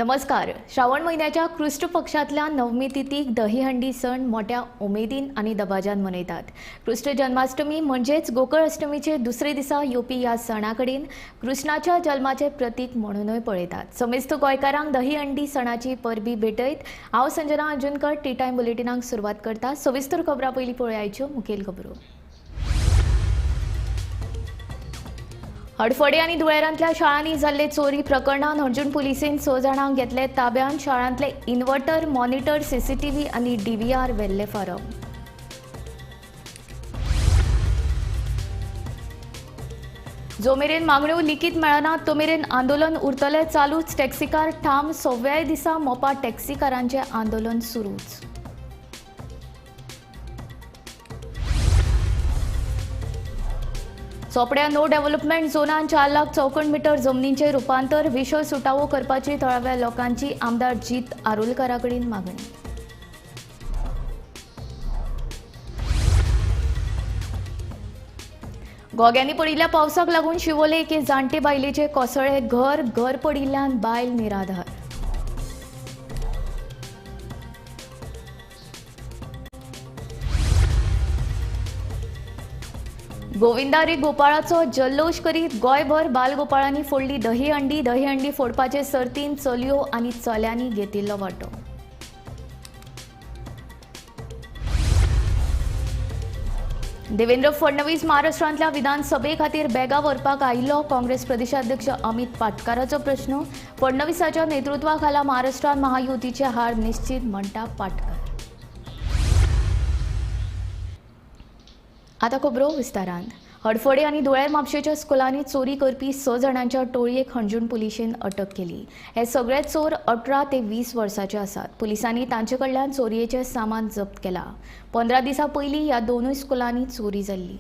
नमस्कार. श्रावण महिन्याच्या कृष्ण पक्षातल्या नवमी तिथीक दहीहंडी सण मोठ्या उमेदीन आणि दबाजान मनयतात. कृष्ण जन्माष्टमी म्हणजेच गोकुळ अष्टमीचे दुसरे दिसा येवपी ह्या सणाकडेन कृष्णाच्या जल्माचे प्रतीक म्हणूनय पळयतात. समेस्त गोंयकारांक दहीहंडी सणाची परबी भेटयत हांव संजना अर्जुनकर टी टाइम बुलेटिनाक सुरवात करता. सविस्तर खबरां पयलीं पळोवया आयच्यो मुखेल खबरो. हडफडे आणि दुळेरांतल्या शाळांनी जाल्ले चोरी प्रकरणात अर्जुन पुलिसेन 6 जाणांक घेतले ताब्यात. शाळांतले इन्व्हर्टर, मॉनिटर, सीसीटीव्ही आणि डीव्हीआर व्हेल्ले फारम. जो मेरेन मागण्यो लिखीत मेळनात तो मेरेन आंदोलन उरतले चालूच. टॅक्सीकार ठाम. 6व्या दिसा मोपा टॅक्सीकारांचे आंदोलन सुरूच. चोपड्या नो डेव्हलपमेंट झोनात 4 लाख चौखण मीटर जमनींचे रुपांतर. विशय सुटावो करपाची थळाव्या लोकांची आमदार जीत आरोलकराकडेन मागणी. गोग्यांनी पडिल्ल्या पावसाक लागून शिवोले एके जाणटे बायलेचे कोसळ्ळे घर पडिल्ल्यान बायल निराधार. गोविंदारी गोपाळाचो जल्लोष करीत गोंयभर बालगोपाळांनी फोडली दहीहंडी फोडपाचे सर्तीन चलयो आनी चल्यांनी घेतिल्लो वांटो. देवेंद्र फडणवीस महाराष्ट्रांतल्या विधानसभे खातीर बॅगा व्हरपाक आयिल्लो. काँग्रेस प्रदेशाध्यक्ष अमित पाटकाराचो प्रश्न. फडणवीसाच्या नेतृत्वाखाला महाराष्ट्रात महायुतीचे हार निश्चित म्हणटा पाटकार. आता खबरो विस्तारान. हडफडे आणि दुळेर म्हापशेच्या स्कुलांनी चोरी करपी 6 जाणांच्या टोळयेक हणजूण पुलिशेन अटक केली. हे सगळे चोर 18 ते 20 वर्सांचे आसात. पुलिसांनी तांचे कडल्यान चोरयेचें सामान जप्त केला. 15 दिसां पयलीं ह्या दोनूय स्कुलांनी चोरी जाल्ली.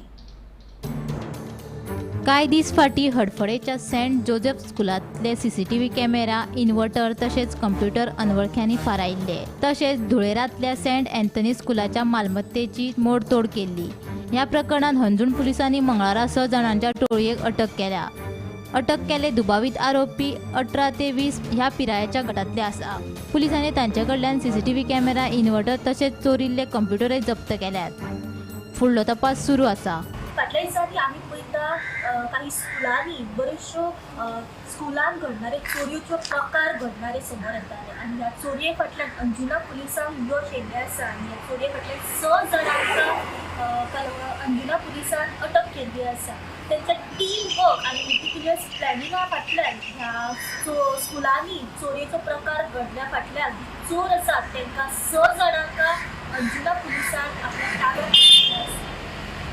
कांय दीस फाटीं हडफडेच्या सेंट जोसेफ स्कुलांतले सीसीटीव्ही कॅमेरा, इन्व्हर्टर तशेंच कंप्युटर अनवळख्यांनी फारायिल्ले. तशेंच धुळेरांतल्या सेंट अँथनी स्कुलाच्या मालमत्तेची मोडतोड केल्ली. ह्या प्रकरणात हणजूण पुलिसांनी मंगळारा 6 जाणांच्या टोळयेक अटक केल्या. अटक केले दुबावित आरोपी 18 ते 20 ह्या पिरायेच्या गटांतले आसा. पुलिसांनी तांचे कडल्यान सीसीटीव्ही कॅमेरा, इन्व्हर्टर तशेंच चोरिल्ले कंप्युटरय जप्त केल्यात. फुडलो तपास सुरू आसा. फाटल्या दिसांनी आमी पळयता काही स्कुलांनी बऱ्योचश्यो स्कुलान घडणारे चोरयेच्यो प्रकार घडणारे समोर येताले आनी ह्या चोरये फाटल्यान अंजुना पुलिसांक यश येयल्लें आसा आनी ह्या चोरये फाटल्यान 6 जाणांक अंजुना पुलिसान अटक केल्ली आसा. तेंचें टीम वर्क आनी मेटिक्युलस प्लॅनिंगा फाटल्यान ह्या स्कुलांनी चोरयेचो प्रकार घडल्या फाटल्यान चोर आसात तांकां 6 जाणांक अंजुना पुलिसान आपल्या ताब्यांत घेतले आसा.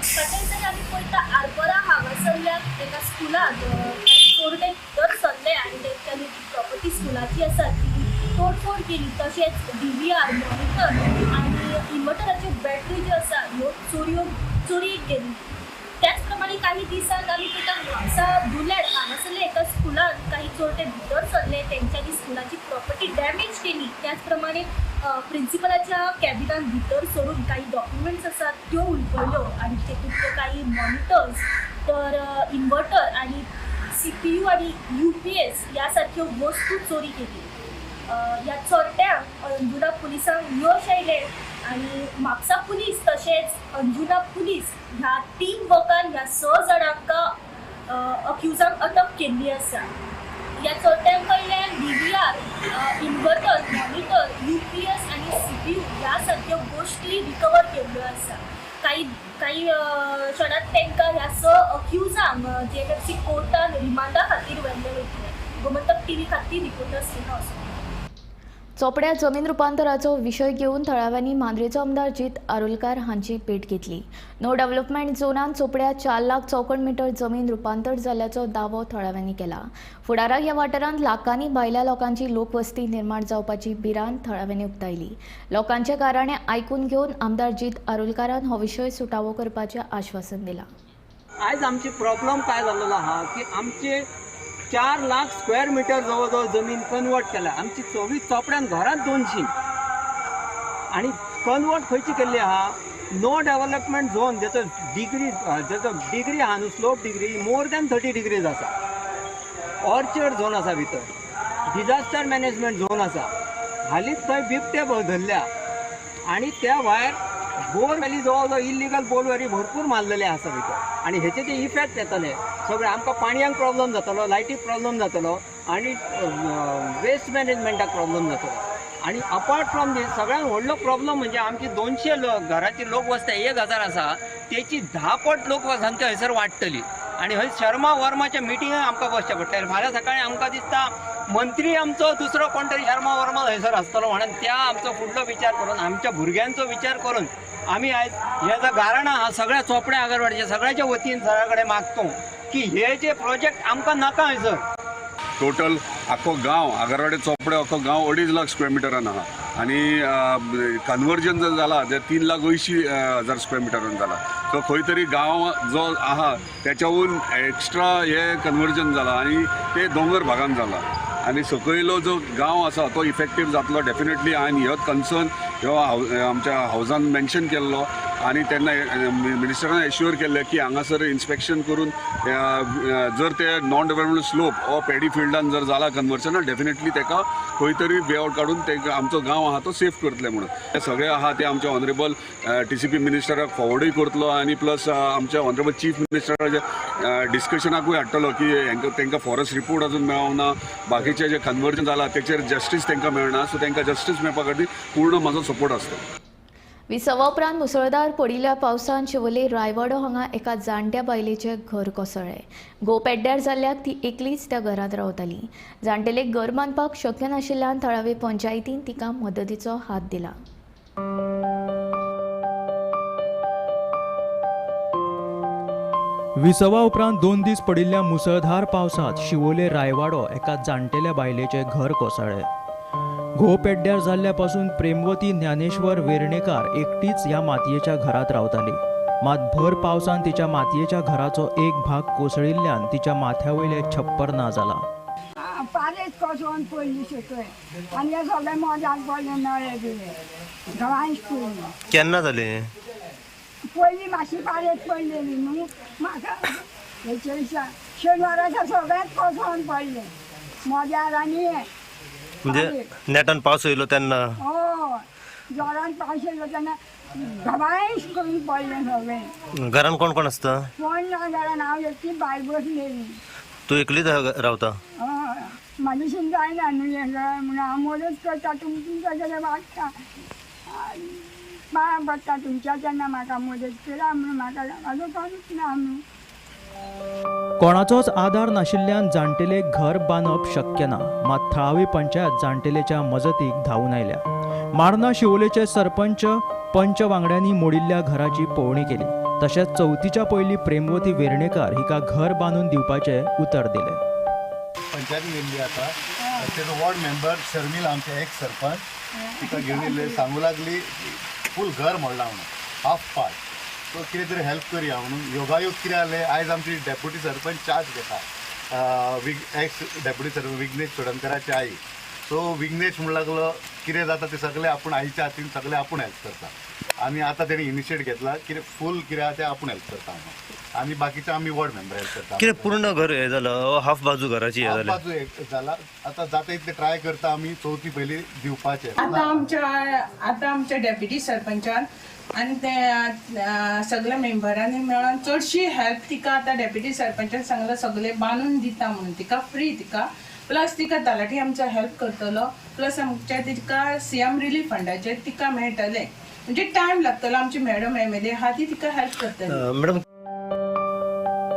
फाटल्या दिसांनी आमी पळयता आरपोरा हांगासरल्या एका स्कुलान चोरटे भितर सरले आनी तेंच्यांनी जी प्रॉपर्टी स्कुलाची आसा ती तोडफोड केली. तशेंच डीव्हीआर, मॉनिटर आनी इन्व्हर्टराच्यो बॅटरी ज्यो आसा ह्यो चोरयेक गेली. त्याच प्रमाणे काही दिसांक आमी पळयता म्हापसा बुलेट हांगासरल्या एका स्कुलान काही चोरटे भितर सरले. तेंच्यांनी स्कुलाची प्रॉपर्टी डॅमेज केली. त्याच प्रमाणे प्रिन्सिपलाच्या कॅबिनान भितर सरून काही डॉक्युमेंट्स आसात त्यो उलगडल्यो आनी तेतूंतले काही मॉनिटर्स तर इन्व्हर्टर आनी CPU आनी UPS ह्या सारक्यो वस्तू चोरी केली. ह्या चोरट्यांक अंजुना पुलिसांक यश आयलें आनी म्हापसा पुलीस तशेंच अंजुना पुलीस ह्या टीम वर्कान ह्या 6 जाणांक अक्युजांक अटक केल्ली आसा. ह्या चोरट्यां कडल्यान डीव्हीआर, इन्व्हर्टर, मॉनिटर, UPS आनी CPU ह्या सारक्यो गोश्टी रिकवर केल्ल्यो आसा. काही क्षणांत तांकां ह्या 6 अक्युजांक JFFC कोर्टान रिमांडा खातीर व्हेल्ले वयतले. गोमंतक TV खातीर रिपोर्टर स्नेहा असो. चोपड्या जमीन रुपांतराचो विशय घेवन थळाव्यांनी मांद्रेचो आमदार जीत आरोलकार हांची भेट घेतली. नो डेव्हलपमेंट झोनात चोपड्या 4 लाख चौखण मीटर जमीन रुपांतर जाल्ल्याचो दावो थळाव्यांनी केला. फुडाराक ह्या वाठारांत लाखांनी भायल्या लोकांची लोकवस्ती निर्माण जावपाची भिरांत थळाव्यांनी उक्तायली. लोकांचे गाराणे आयकून घेवन आमदार जीत आरोलकारान हो विशय सुटावो करपाचें आश्वासन दिलां. आज आमची प्रॉब्लेम काय जाल्लो आहा की आमचे 4 लाख स्क्वेअर मीटर जवळ जमीन कन्वर्ट केल्या. आमची 24 चोपड्यान घरात 200 आणि कन्वर्ट खंयची केल्ली आहा नो डेव्हलपमेंट झोन ज्याचो डिग्री आहा न्हू slope degree more than 30 degrees आसा. ऑर्चर्ड झोन आसा भितर डिझास्टर मॅनेजमेंट झोन आसा. हालींच थंय बिबटे धरल्या आणि त्या भायर बोर व्हॅली जवळ जवळ इल्लिगल बोर व्हॅली भरपूर मारलेले आसा भितर आणि हेचे जे इफेक्ट येतले सगळे आमकां पाणयांक प्रॉब्लम जातलो, लायटीक प्रॉब्लम जातलो आणि वेस्ट मॅनेजमेंटाक प्रॉब्लम जातलो. आणि अपार्ट फ्रॉम दीस सगळ्यात व्हडलो प्रॉब्लम म्हणजे आमची 200 घराची लोकवस्ती 1000 आसा तेची 10 पट लोकसंख्या हयसर वाडटली आणि हय शर्मा वर्माच्या मिटिंगाक आमकां बसचें पडटलें. फाल्यां सकाळीं आमकां दिसता मंत्री आमचो दुसरो कोण तरी शर्मा वर्मा हयसर आसतलो म्हणून त्या आमचो फुडलो विचार करून आमच्या भुरग्यांचो विचार करून आमी आयज हे जो गाराणा हा सगळ्या चोपड्या आगरवाडीच्या सगळ्याच्या वतीन सगळ्या कडेन मागतो की हे जे प्रोजेक्ट आमकां नाका हयसर. टोटल आखो गांव आगरवाडी चोपडे आखो गांव 2.5 लाख स्क्वेअर मिटरान आहा आणि कन्वर्जन जर जाला ते 3,80,000 स्क्वेअर मिटरान जाला. सो खंय तरी गांव जो आहा त्याच्याहून एक्स्ट्रा हे कन्वर्जन जाला आणि ते दोंगर भागान जाला आणि सकयलो जो गांव आसा तो इफेक्टीव जातलो डेफिनेटली. हांवें हो कन्सर्न ह्यो आमच्या हावजान मेन्शन केल्लो आणि तेन्ना मिनिस्टरान एश्युअर केल्लें की हांगासर इन्स्पेक्शन करून जर ते नॉन डेव्हलपमेंट स्लोप ओ पॅडी फिल्डान जर जाला कन्वर्जन डेफिनेटली ताका खंय तरी वेआउट काडून ते आमचो गांव आहा तो सेफ करतले म्हणून. ते सगळे आहा ते आमच्या ऑनरेबल TCP मिनिस्टराक फॉवर्डूय करतलो आणि प्लस आमच्या ऑनरेबल चीफ मिनिस्टराच्या डिस्कशनाकूय हाडटलो की तांकां फॉरेस्ट रिपोर्ट अजून मेळोना, बाकीचे जे कन्वर्जन जाला तेचेर जस्टीस तांकां मेळना. सो तांकां जस्टीस मेळपा खातीर पूर्ण म्हाजो सपोर्ट आसता. विसवा उपरांत मुसळधार पडिल्ल्या पावसान शिवोले रायवाडो हांगा एका जाणट्या बायलेचें घर कोसळ्ळें. घोव पेड्ड्यार जाल्ल्याक ती एकलीच त्या घरांत रावताली. जाण्टेलेक घर बांदपाक शक्य नाशिल्ल्यान थळावे पंचायतीन तिका मदतीचो हात दिला. विसवा उपरांत 2 दीस पडिल्ल्या मुसळधार पावसात शिवोले रायवाडो एका जाण्टेल्या बायलेचें घर कोसळ्ळें. घोव पेड्ड्यार जाल्ल्यापासून प्रेमवती ज्ञानेश्वर वेर्णेकार एकटीच ह्या मातयेच्या घरात रावताली. मात भर पावसान तिच्या मातयेच्या घराचो एक भाग कोसळिल्ल्यान तिच्या माथ्यावयले छप्पर ना जाला. पारेच कोसळून पडली सकय आनी हे सगळे मोजाक पडले नळे बिळे गवांश पडली. केन्ना जाले? पयली मातशी पारेच पडलेली न्हू म्हाका हेचे दिसा शेनवाराच्या सगळेच कोसळून पडले मोजार आनी हे. म्हणजे नेटान पावस येयलो तेन्ना? हय जोरान पावस येयलो तेन्ना गवांश करून पडले सगळे. घरान कोण कोण आसता? कोण ना घरान हांव एकटी भायर बसलेली. तूं एकलीच रावता? हय म्हाजेशीन जायना न्हू हें म्हणून हांव मदत करता तुमच्या कडेन वागता पांयां पडटा तुमच्या तेन्ना म्हाका मदत करा म्हणून म्हाका म्हाजो कांयच ना न्हू. कोणाचोच आदार नाशिल्ल्यान जाण्टेलेक घर बांदप शक्य ना. मात थळावी पंचायत जाण्टेलेच्या मजतीक धांवून आयल्या. मार्ना शिवोलेचे सरपंच पंच वांगड्यांनी मोडिल्ल्या घराची पळोवणी केली. तशेंच चवथीच्या पयलीं प्रेमवती वेर्णेकार हिका घर बांदून दिवपाचे उतर दिले. पंचायत गेल्ली आतां तेजो वॉर्ड मेंबर शर्मिला आमचे एक्स सरपंच तिका घेवन येयले सांगू लागली फूल घर मोडला म्हणून हाफ पार्ट. सो कितें तरी हेल्प करया म्हणून योगायोग कितें जालें आयज आमची डेप्युटी सरपंच चार्ज घेता एक्स डेप्युटी सरपंच विघ्नेश चोडणकराची आई. सो विघ्नेश म्हणू लागलो कितें जाता तें सगळें आपूण आईच्या हातीन सगळें आपूण हेल्प करता आणि आतां तेणी इनिशिएट घेतला कितें फूल कितें आहा तें आपूण हेल्प करता म्हणून आणि बाकीचे आमी वॉर्ड मेंबर हेल्प करता. कितें पूर्ण घर हे जालं? हाफ बाजू घराची हे हाफ जाली? बाजू एक जाला. आतां जाता इतलें ट्राय करता आमी चवथी पयली दिवपाचें. आता आमच्या डेप्युटी सरपंचान आणि ते सगळ्या मेंबरांनी मेळून चडशी हेल्प तिका आतां डेप्युटी सरपंचान सांगला सगळे बांदून दिता म्हणून तिका फ्री तिका प्लस तिका तलाठी आमचो हेल्प करतलो प्लस आमच्या तिका CM रिलीफ फंडाचे तिका मेळटले म्हणजे टायम लागतलो. आमची मॅडम MLA आहा ती तिका हेल्प करतली. मॅडम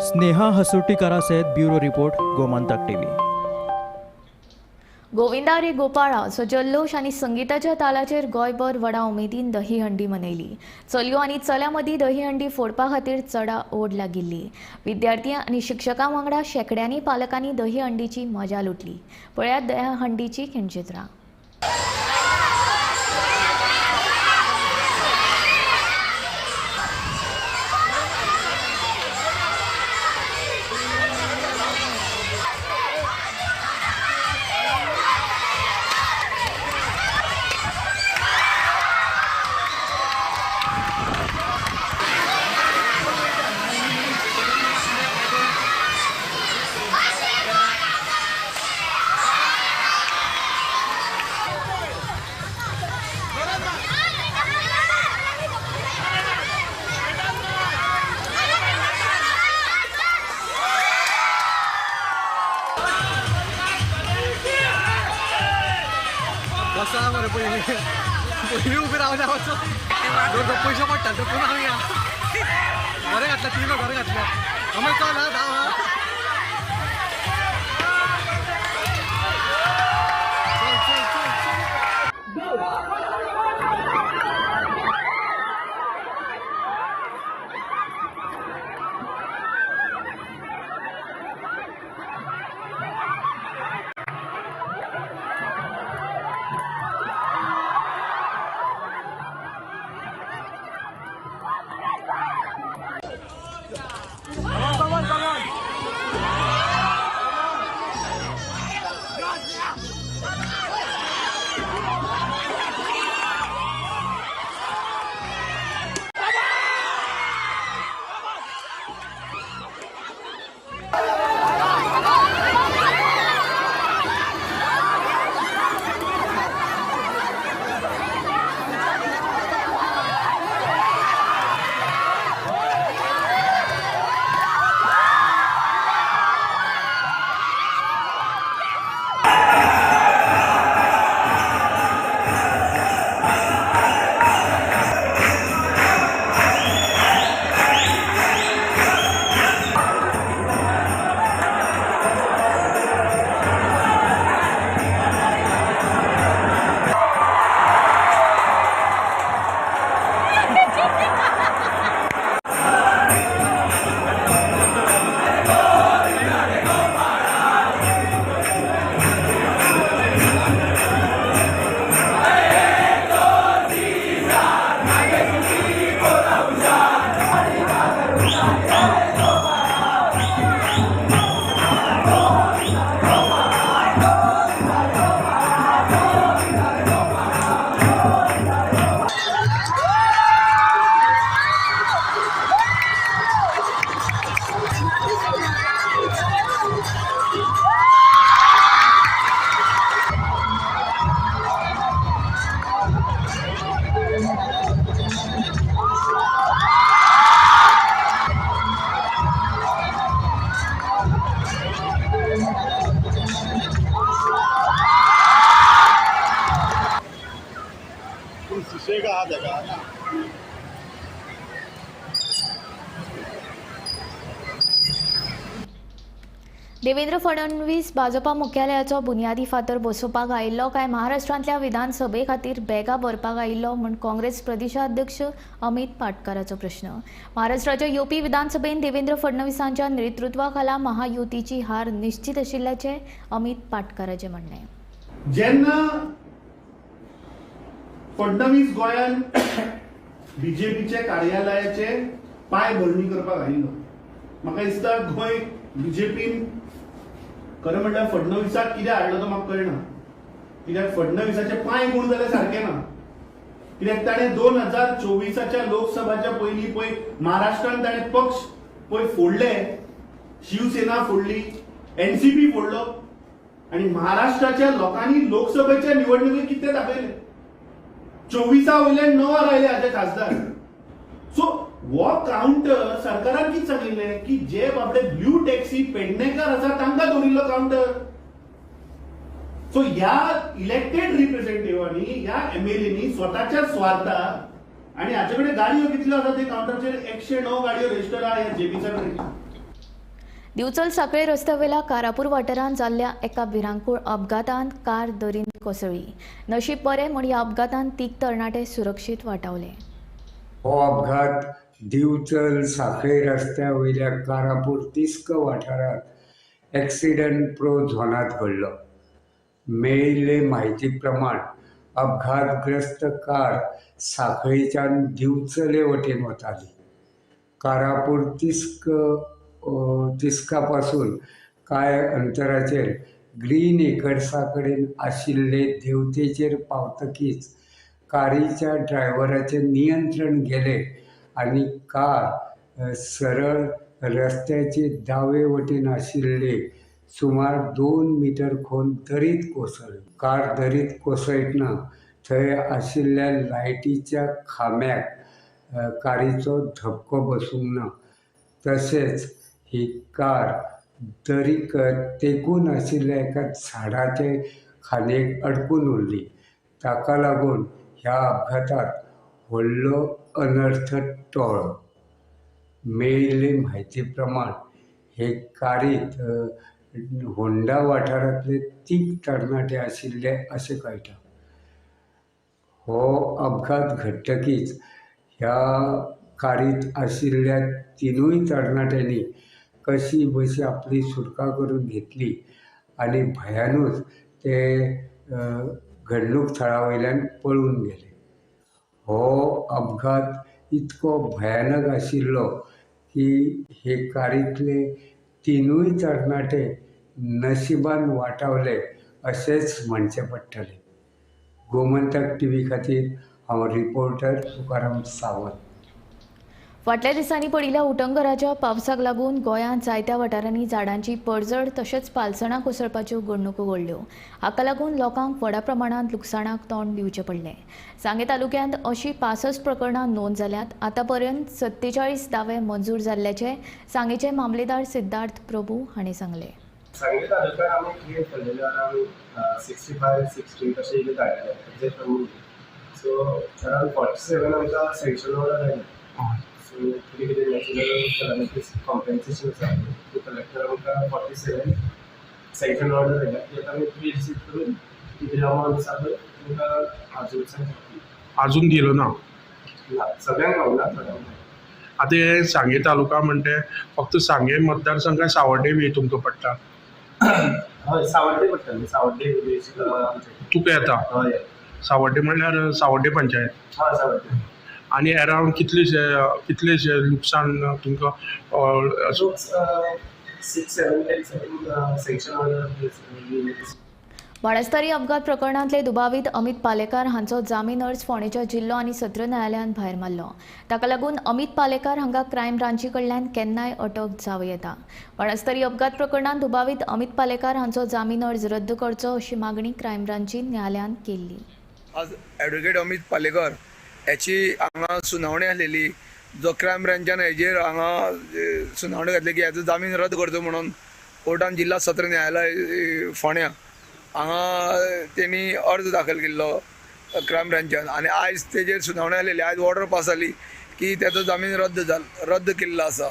स्नेहा हसुटीकारा सयत bureau report Gomantak TV. Govinda रे गोपाळाचो जल्लोश आनी संगीताच्या तालाचेर गोंयभर व्हडा उमेदीन दहीहंडी मनयली. चलयो आनी चल्यां मदीं दहीहंडी फोडपा खातीर चडा ओढ लागिल्ली. विद्यार्थी आनी शिक्षकां वांगडा शेंकड्यांनी पालकांनी दहीहंडीची मजा लुटली. पळयात दहीहंडीची खिणचित्रां. पयलीं उबी रावल्या वचून पयशे पडटा ते पूण हांव या बरें घातल्या 3 बरें घातल्या आमी चल हा धांव हा शीशे का हाथ है देवेंद्र फडणवीस भाजपा मुख्यालयाचो बुनयादी फातर बसोवपाक आयिल्लो काय महाराष्ट्रांतल्या विधानसभे खातीर बॅगा भरपाक आयिल्लो म्हूण काँग्रेस प्रदेशाध्यक्ष अमित पाटकराचो प्रश्न. महाराष्ट्राच्या येवपी विधानसभेत देवेंद्र फडणवीसांच्या नेतृत्वा खाला महायुतीची हार निश्चित आशिल्ल्याचे अमित पाटकराचे म्हणणे. जेन्ना फडणवीस गोंयान बीजेपीचे कार्यालयाचे पायभरणी करपाक आयिल्लो, म्हाका दिसता गोंय बीजेपीन खरें म्हणल्यार फडणवीसाक कित्याक हाडलो तो म्हाका कळना. कित्याक फडणवीसाचे पांय गुण जाल्यार सारके ना. कित्याक ताणें 2024च्या लोकसभाच्या पयलीं पळय महाराष्ट्रांत ताणें पक्ष पळय फोडले, शिवसेना फोडली, एनसीपी फोडलो आनी महाराष्ट्राच्या लोकांनी लोकसभेच्या निवडणुकीत कितें दाखयलें, 24 वयल्यान 9 आयले हाजे खासदार. सो हो काउंटर सरकारान कितें सांगिल्लें की जे बाबडे ब्ल्यू टॅक्सी पेडणेकार आसा तांकां दवरिल्लो काउंटर. सो ह्या इलेक्टेड रिप्रेझेंटेटिव्हांनी ह्या एमएलएनी स्वताच्या स्वार्था आनी हाचे कडेन गाडयो कितल्यो आसा ते काउंटराचेर 109 गाडयो रजिस्टर आहा ह्या जेपीच्या कडेन. दिवचल सांखळे रस्त्यावेल्या कारापूर वाठारांत जाल्ल्या एका भिरांकूळ अपघातांत कार दरीन कोसळ्ळी. नशीब बरें म्हूण ह्या अपघातांत 3 तरणाटे सुरक्षीत वाटावले. हो अपघात दिवचल सांखळे रस्त्या वयल्या कारापूर तिस्क वाठारांत एक्सिडंट प्रो झोनात घडलो. मेळिल्ले म्हायती प्रमाण अपघातग्रस्त कार सांखळेच्यान दिवचले वटेन वताली. कारापूर तिस्का पासून कांय अंतराचेर ग्रीन एकर्सा कडेन आशिल्ले देवतेचेर पावतकीच कारीच्या ड्रायव्हराचें नियंत्रण गेलें आनी कार सरळ रस्त्याचे दावे वटेन आशिल्ले सुमार 2 मीटर खोल दरीत कोसळ्ळी. कार दरीत कोसळटना थंय आशिल्ल्या लायटीच्या खांब्याक कारीचो धपको बसूंक ना. तशेंच ही कार दरीक तेंकून आशिल्ल्या एका झाडाचे खांदेक अडकून उरली. ताका लागून ह्या अपघातात व्हडलो अनर्थ टळ्ळो. मेळिल्ले म्हायती प्रमाण हे कारयेंत होंडा वाठारांतले 3 तरणाटे आशिल्ले अशें कळटा. हो अपघात घडटकीच ह्या कारयेंत आशिल्ल्या 3 तरणाट्यांनी कशी बशी आपली सुटका करून घेतली आनी भयानूच ते घडणूक थळा वयल्यान पळून गेले. हो अपघात इतको भयानक आशिल्लो की हे कारयेंतले 3 तरणाटे नशिबान वाटावले अशेंच म्हणचें पडटलें. गोमंतक TV खातीर हांव रिपोर्टर तुकाराम सावंत. फाटल्या दिसांनी पडिल्ल्या उटंगराच्या पावसाक लागून गोंयांत जायत्या वाठारांनी झाडांची पडझड तशेंच पालसणां कोसळपाच्यो घडणुको घडल्यो. हाका लागून लोकांक व्हडा प्रमाणांत लुकसाणाक तोंड दिवचें पडलें. सांगे तालुक्यांत अशीं 65 प्रकरणां नोंद जाल्यात. आतां पर्यंत 47 दावे मंजूर जाल्ल्याचें सांगेचे मामलेदार सिद्धार्थ प्रभू हांणी सांगलें. सांगे तालुक्यांत आमी क्रिएट केल्लेले अरावंड 65-60 तशें इल्ले धाडले एक्झॅक्ट नंबर. सो अरावंड 47 आमकां सँक्शन ऑर्डर आयले. सो कितें कितें नॅचरल कॅलॅमिटीज कॉम्पेन्सेशन आसा ते कलेक्टर आमकां 47 सँक्शन ऑर्डर आयल्या. ती आतां आमी रिसीव करून कितें अमावंट आसा पळय तांकां अजून दिलो ना. सगळ्यांक पावला थोड्यांक. आता हे सांगे तालुका म्हणटे फक्त सांगे मतदारसंघ काय सावड्डे बी तुमकां पडटा? हय सावड्डे पडटले. सावड्डे विलेज तुका येता? हय सावड्डे म्हणल्यार सावड्डे पंचायत. हय सावड्डे. आनी अरावंड कितलेशे लुकसाण तुमकां 6-7 सँक्शन ऑर्डर. बाणस्तारी अपघात प्रकरणांतले दुबावीत अमित पालेकार हांचो जामीन अर्ज फोंडेच्या जिल्लो आनी सत्र न्यायालयान भायर मारलो. ताका लागून अमित पालेकार हांकां क्रायम ब्रांची कडल्यान केन्नाय अटक जावं येता. बाणस्तारी अपघात प्रकरणांत दुबावीत अमित पालेकार हांचो जामीन अर्ज रद्द करचो अशी मागणी क्रायम ब्रांचीन न्यायालयान केल्ली. आज ॲडव्होकेट अमित पालेकर याची हांगा सुनावणी आसलेली. जो क्रायम ब्रांचान हेजेर हांगा सुनावणी घातली की हेजो जामीन रद्द करचो म्हणून कोर्टान जिल्हा सत्र न्यायालय फोंड्या हांगा तेणी अर्ज दाखल केल्लो क्रायम ब्रांचान. आनी आयज तेजेर सुनावणी आसलेली. आयज ऑर्डर पास जाली की तेजो जामीन रद्द केल्लो आसा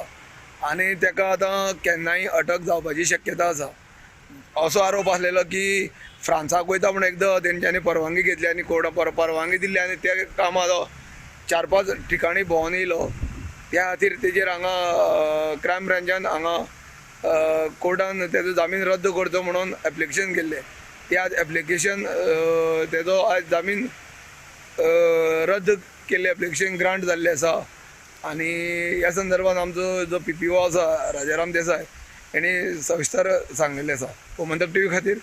आनी तेका आतां केन्नाय अटक जावपाची शक्यता आसा. असो आरोप आसलेलो की फ्रांसाक वयता म्हण एकदां तेंच्यांनी परवानगी घेतली आनी कोर्टान परवानगी दिल्ली आनी त्या कामाचो 4-5 ठिकाणी भोंवन येयलो. त्या खातीर तेजेर हांगा क्रायम ब्रांचान हांगा कोर्टान तेजो जामीन रद्द करचो म्हणून एप्लिकेशन केल्लें. त्या एप्लिकेशन तेजो आयज जामीन रद्द केल्लें एप्लिकेशन ग्रांट जाल्लें आसा. आनी ह्या संदर्भात आमचो जो PPO आसा राजाराम देसाय हेणी सविस्तर सांगिल्लें आसा. गोमंतक TV खातीर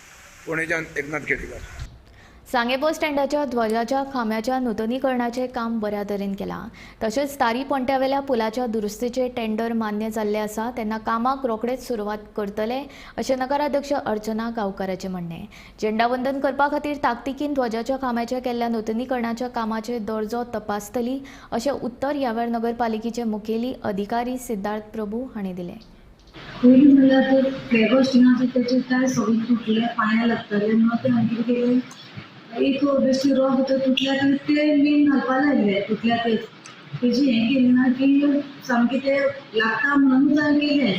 पुणेच्यान एकनाथ केडेकर. सांगे बस स्टँडाच्या ध्वजाच्या खांब्याच्या नूतनीकरणाचें काम बऱ्या तरेन केलां. तशेंच तारी पोंट्यावेल्या पुलाच्या दुरुस्तीचें टेंडर मान्य जाल्लें आसा तेन्ना कामाक रोखडेच सुरवात करतले अशें नगराध्यक्ष अर्चना गांवकाराचें म्हणणें. झेंडावंदन करपा खातीर ताकतिकेन ध्वजाच्या खांब्याच्या केल्ल्या नूतनीकरणाच्या कामाचे दर्जो तपासतली अशें उत्तर ह्या वेळ नगरपालिकेचे मुखेली अधिकारी सिद्धार्थ प्रभू हांणी दिलें. पयलीं म्हणल्यार ते फ्लॅग तेचे काय सगळे तुटले पांयां लागताले म्हणून ते हांवें कितें केलें एक बेश्टी रॉक भितर तुटल्या ते मेन घालपा लायले तुटल्या तेच तेजी हें केलें ना की सामकें ते लागता म्हणूनच हांवें केलें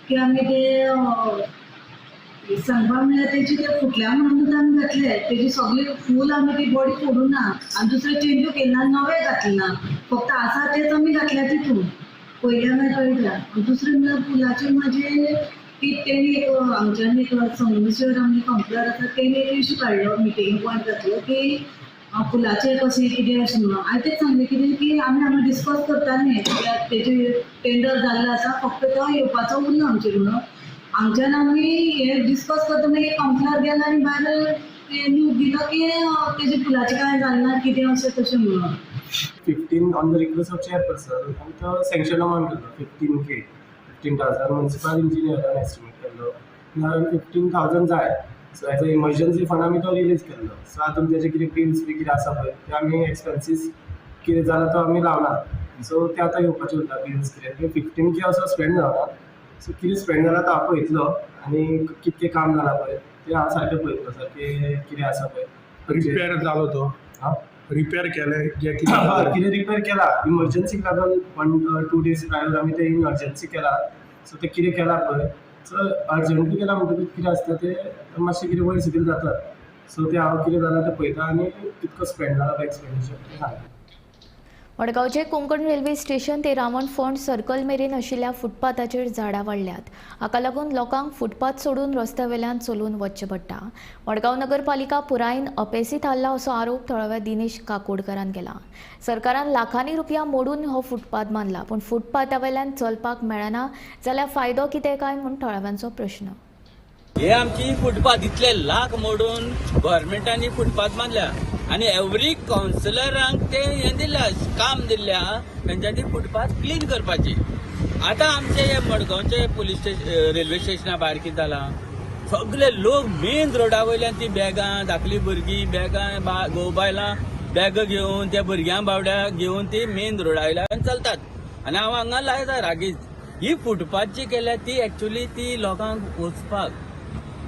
की आमी ते सांगपा म्हणल्यार तेजी ते फुटल्या म्हणूनच आमी घातले. तेजी सगळी फूल आमी ती बॉडी फोडूं ना आनी दुसरें चेंजूय केन्ना नवें घातलें ना. फक्त आसा तेच आमी घातल्या तितून पयल्या मागीर कळटा. दुसरें म्हणल्यार फुलाचें म्हाजें की तेणी एक आमच्यान एक संगमेश्वर आमी कंप्युटर आसा तेणी एक इशू काडलो मिटींग पॉयंट घातलो की फुलाचें कशें कितें अशें म्हणून. हांवें तेच सांगलें कितें की आमी हांगा डिस्कस करताले तेजे टेंडर जाल्लो आसा फक्त तो येवपाचो उरलो आमचे म्हणून. हांगच्यान आमी हें डिस्कस करता मागीर कंप्युटर गेलो आनी भायर न्यूज दिलो की तेजे फुलाचें कांय जालें ना कितें अशें तशें म्हणून. 15 on the request of chairperson आमकां सँक्शन अमावंट केल्लो 15,000 म्युनिसिपल इंजिनियरान एस्टिमेट केल्लो. अरावंड 15,000 जाय. So as a emergency fund आमी तो रिलीज केल्लो. सो आतां तेजे कितें बिल्स बी कितें आसा पळय ते आमी एक्सपेन्सीस कितें जाला तो आमी लावना. सो ते आतां येवपाचें उरता बिल्स कितें 15K असो स्पेंड जावना. सो कितें स्पेंड जाला तो हांव पळयतलो आनी कितकें काम जालां पळय तें हांव सारकें पळयतलो सारकें कितें आसा पळय रिपेअर जालो तो रिपेअर केले जे कितें रिपेअर केला इमर्जन्सीक लागून 1-2 days प्रायर आमी ते इमर्जन्सी केला सो ते कितें केला पळय सो अर्जंटली केला म्हणटकूच कितें आसता ते मातशें कितें वयर सकयल जाता सो ते हांव कितें जालां तें पळयता आनी कितको स्पेंड जाला तो एक्सपेंडिचर तें सांगता. मडगांवचे कोंकण रेल्वे स्टेशन ते रावण फोंड सर्कल मेरेन आशिल्ल्या फुटपाथाचेर झाडां वाडल्यात. हाका लागून लोकांक फुटपाथ सोडून रस्त्या वयल्यान चलून वचचें पडटा. मडगांव नगरपालिका पुरायेन अपेसीत आसला असो आरोप थळाव्या दिनेश काकोडकरान केला. सरकारान लाखांनी रुपया मोडून हो फुटपाथ बांदला पूण फुटपाथा वयल्यान चलपाक मेळना जाल्यार फायदो कितें काय म्हूण थळाव्यांचो प्रश्न. हे आमची फुटपाथ इतले लाख मोडून गव्हर्मेंटांनी फुटपाथ बांदल्या आनी एवरी कावन्सिलरांक ते हे दिल्या काम दिल्या तेंच्यांनी फुटपाथ क्लीन करपाची. आतां आमचे हे मडगांवचे पुलीस रेल्वे स्टेशना भायर कितें जालां सगळे लोक मेन रोडा वयल्यान ती बॅगां धाकली भुरगीं बॅगां घोव बायलां बॅग घेवन त्या भुरग्यां बावड्याक घेवन ती मेन रोडा वयल्यान चलतात आनी हांव हांगा लायता रागीत ही फुटपाथ जी केल्या ती एक्चुअली ती लोकांक वचपाक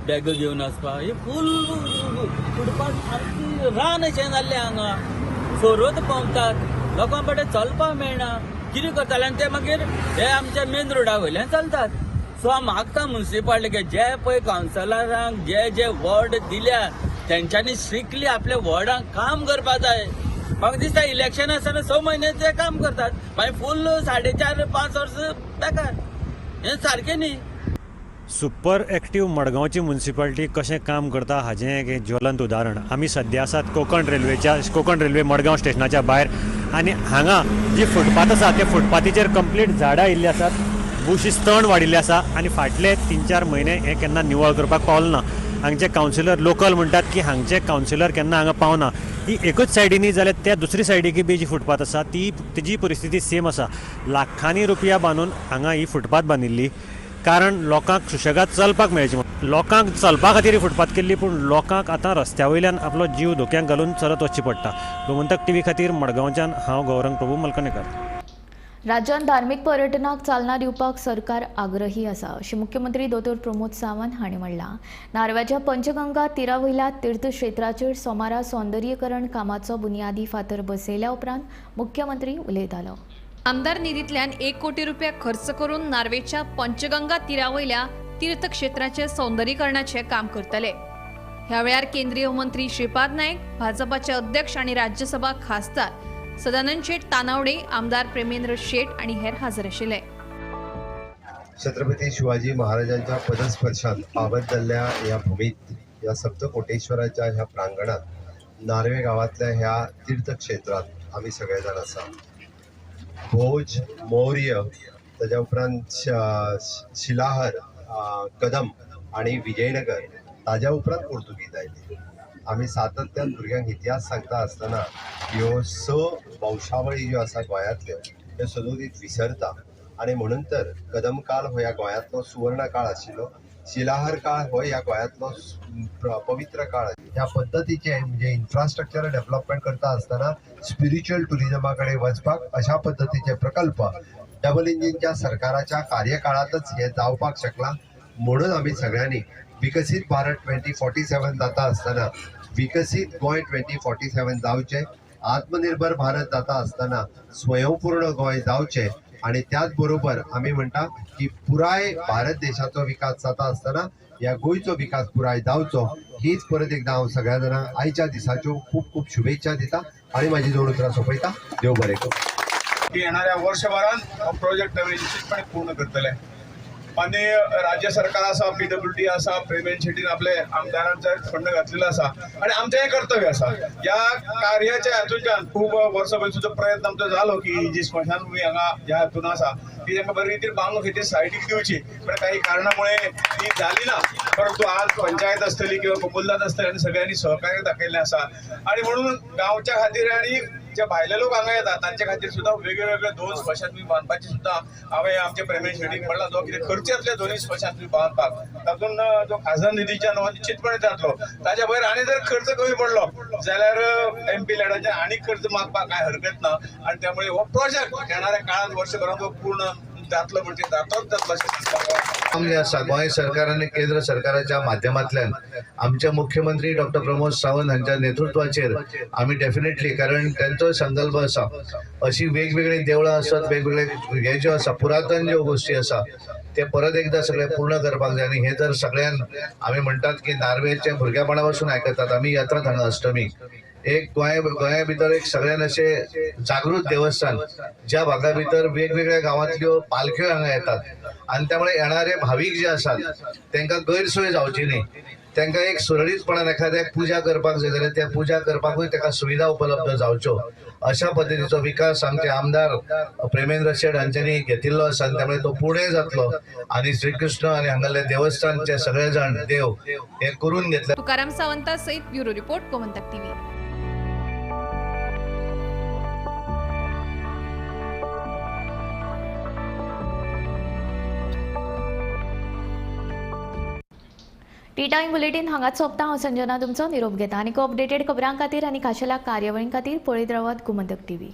बॅग घेवन वचपाक ही फूल फुटपाथ रान अशें जाल्लें हांगा सोरोत पावतात लोकांक बरें चलपाक मेळना कितें करताले आनी ते मागीर हे आमच्या मेन रोडा वयल्यान चलतात. सो हांव मागता म्युन्सिपाल्टी जे पळय कावन्सिलरांक जे वॉर्ड दिल्या तेंच्यांनी स्ट्रिक्टली आपल्या वॉर्डांक काम करपाक जाय. म्हाका दिसता इलेक्शन आसतना 6 म्हयने ते काम करतात मागीर फूल 4.5-5 वर्स बेकार हें सारकें न्ही. सुपर एक्टीव मडगांवची म्युन्सिपाल्टी कशें काम करता हाजें एक ज्वलंत उदाहरण आमी सद्या आसात कोंकण रेल्वे मडगांव स्टेशनाच्या भायर आनी हांगा जी फुटपाथ आसा त्या फुटपाथीचेर कंप्लीट झाडां आयिल्लीं आसात भूशिस्तण वाडिल्लें आसा आनी फाटले 3-4 म्हयने हें केन्ना निवळ करपाक पावलें ना. हांगचे कावन्सिलर लोकल म्हणटात की हांगचे कावन्सिलर केन्ना हांगा पावना. ही एकूच सायडीनी जाल्यार त्या दुसरी सायडीकी बी जी फुटपाथ आसा तिजी परिस्थिती सेम आसा. लाखांनी रुपया बांदून हांगा ही फुटपाथ बांदिल्ली कारण लोकांक सुशेगाद चलपाक मेळचें म्हणून. लोकांक चलपा खातीर फुटपाथ केल्ली पूण लोकांक आतां रस्त्या वयल्यान आपलो जीव धोक्याक घालून चलत वचचें पडटा. गोमंतक टीव्ही खातीर मडगांवच्यान हांव गौरंग प्रभू मलकणेकर. राज्यांत धार्मीक पर्यटनाक चालना दिवपाक सरकार आग्रही आसा अशें मुख्यमंत्री दोतोर प्रमोद सावंत हांणी म्हणलां. नारव्याच्या पंचगंगा तीरा वयल्या तीर्थक्षेत्राचेर सोमारा सौंदर्यीकरण कामाचो बुनयादी फातर बसयल्या उपरांत मुख्यमंत्री उलयतालो. आमदार निधींतल्यान 1 कोटी रुपया खर्च करून नार्वेच्या पंचगंगा तीरावयल्या तीर्थक्षेत्राचे सौंदर्यीकरणाचे काम करतले. ह्या वेळार केंद्रीय मंत्री श्रीपाद नायक, भाजपाचे अध्यक्ष आणि राज्यसभा खासदार सदानंद शेठ तानावडे, आमदार प्रेमेंद्र शेठ आणि हेर हजर आशिल्ले. छत्रपती शिवाजी महाराजांच्या पदस्पर्शात पावत जाल्ल्या ह्या भूमीत या सप्तकोटेश्वराच्या ह्या प्रांगणात नार्वे गावातल्या ह्या तीर्थक्षेत्रात आम्ही सगळे जाण आसा. भोज, मौर्य, ताच्या उपरांत शिलाहर, कदम आणि विजयनगर, ताज्या उपरांत पोर्तुगीज आयले. आमी सातत्यान भुरग्यांक इतिहास सांगता आसतना ह्यो 6 वंशावळी ज्यो आसा गोंयांतल्यो ह्यो सदोदीत विसरता आनी म्हणून तर कदम काळ हो ह्या गोंयांतलो सुवर्ण काळ आशिल्लो. शिलाहर काळ हो ह्या गोंयांतलो पवित्र काळ. ह्या पद्दतीचे म्हणजे इन्फ्रास्ट्रक्चर डेव्हलपमेंट करता आसतना स्पिरिच्युअल टुरिजमा कडेन वचपाक अशा पद्दतीचे प्रकल्प डबल इंजिनच्या सरकाराच्या कार्यकाळातच हे जावपाक शकला. म्हणून आमी सगळ्यांनी विकसित भारत 2047 जाता आसतना विकसित गोंय 2047 जावचें, आत्मनिर्भर भारत जाता आसतना स्वयंपूर्ण गोंय जावचें आणि त्याच बरोबर आमी म्हणटा की पुराय भारत देशाचो विकास जाता आसतना ह्या गोंयचो विकास पुराय जावचो. हीच परत एकदा हांव सगळ्या जाणांक आयच्या दिसाच्यो खूप खूप शुभेच्छा दिता आणि माझी 2 उतरां सोंपयता. देव बरें करूं. येणाऱ्या वर्षभरात हो प्रोजेक्ट आमी निश्चितपणे पूर्ण करतले. आणि राज्य सरकार आसा, PWD आसा, प्रेमेंद्र शेट्टीन आपले आमदारांचा फंड घातलेलो आसा आणि आमचें हें कर्तव्य आसा. ह्या कार्याच्या हातूंतल्यान खूब वर्सां सुद्दां प्रयत्न आमचो जालो की जी स्मशानभूमी हांगा ह्या हातून आसा ती तांकां बरे रितीन बांदून खंय सायडीक दिवची, पण काही कारणामुळे ती जाली ना. परंतु आज पंचायत आसतली किंवा कबुलदाद आसतली आनी सगळ्यांनी सहकार्य दाखयल्लें आसा आणि म्हणून गांवच्या खातीर आणि जे भायले लोक हांगा येतात तांचे खातीर सुद्दां वेगवेगळे 2 स्मशानभूमी बांदपाची सुद्दां हांवें आमचे प्रेमेंद्र शेट्टीक म्हणला जो कितें खर्च येतले 2 स्मशानभूमी बांदपाक तातूंत जो खासदार निधीच्या न्हू निश्चितपणे जातलो. ताच्या भायर आनी जर खर्च कमी पडलो जाल्यार MP लॅडाचे आनी खर्च मागपाक कांय हरकत ना आणि त्यामुळे हो प्रोजेक्ट येणाऱ्या काळात वर्षभरात पूर्ण जातलो म्हणजे जातोच जातलो अशें दिसता. आमचे आसा गोंय सरकार आनी केंद्र सरकाराच्या माध्यमांतल्यान आमचे मुख्यमंत्री डॉक्टर प्रमोद सावंत हांच्या नेतृत्वाचेर आमी डेफिनेटली, कारण तांचो संकल्प आसा, अशी वेगवेगळी देवळां आसात, वेगवेगळे हे ज्यो आसा पुरातन ज्यो गोष्टी आसा ते परत एकदा सगळे पूर्ण करपाक जाय. आनी हे जर सगळ्यान आमी म्हणटात की नार्वेच्या भुरग्यापणा पासून आयकतात आमी येतात हांगा अष्टमीक, एक गोंया भितर एक सगळ्यान अशें जागृत देवस्थान ज्या भागा भितर वेगवेगळ्या गांवांतल्यो पालख्यो हांगा येतात आनी त्यामुळे येणारे भावीक जे आसात तांकां गैरसोय जावची न्ही, तांकां एक सुरळीतपणान एखाद्याक पुजा करपाक जाय जाल्यार त्या पुजा करपाकूय ताका सुविधा उपलब्ध जावच्यो, अशा पद्दतीचो विकास आमचे आमदार प्रेमेंद्र शेट हांच्यांनी घेतिल्लो आसा. त्यामुळे तो पुणे जातलो आनी श्रीकृष्ण आनी हांगाले देवस्थानचे सगळे जाण देव हे करून घेतले. तुकाराम सावंता सहित bureau report Gomantak TV. T time bulletin हांगाच सोंपता. हांव संजना तुमचो निरोप घेता आनी अपडेटेड खबरां खातीर आनी खाशेल्या कार्यावळीं खातीर पळयत रावात गोमंतक टीव्ही.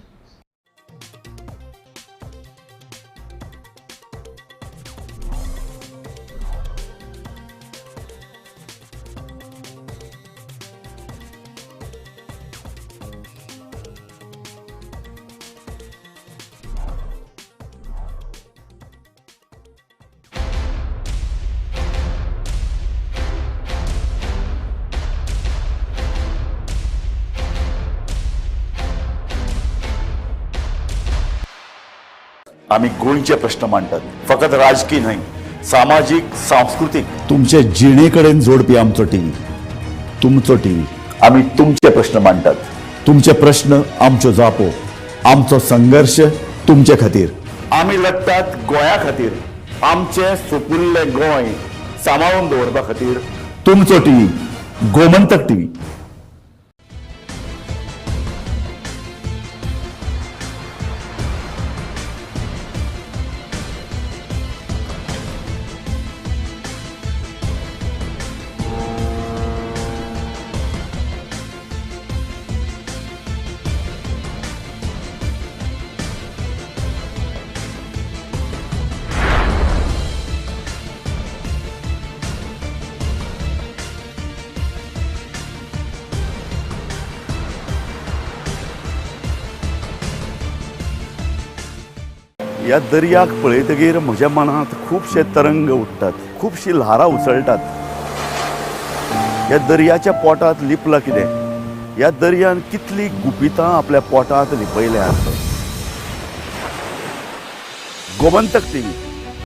आम्ही गोंयचे प्रश्न मांडटात, फकत राजकीय न्हय, सामाजीक सांस्कृतिक. तुमचे जिणेकडेन जोडपी आमचो टीव्ही, तुमचो टीव्ही. आम्ही तुमचे प्रश्न मांडटात. तुमचे प्रश्न आमच्यो जापो, आमचो संघर्ष तुमचे खातीर. आम्ही लढतात गोंया खातीर. आमचे सोपुल्ले गोंय सांबाळून दवरपा खातीर. तुमचो टीव्ही, गोमंतक टीव्ही. ह्या दर्याक पळयतकीर म्हज्या मनांत खुबशे तरंग उठतात, खुबशी ल्हारां उसळटात. ह्या दर्याच्या पोटांत लिपलां कितें? ह्या दर्यान कितली गुपितां आपल्या पोटांत लिपयल्यात. गोमंतक टीव्ही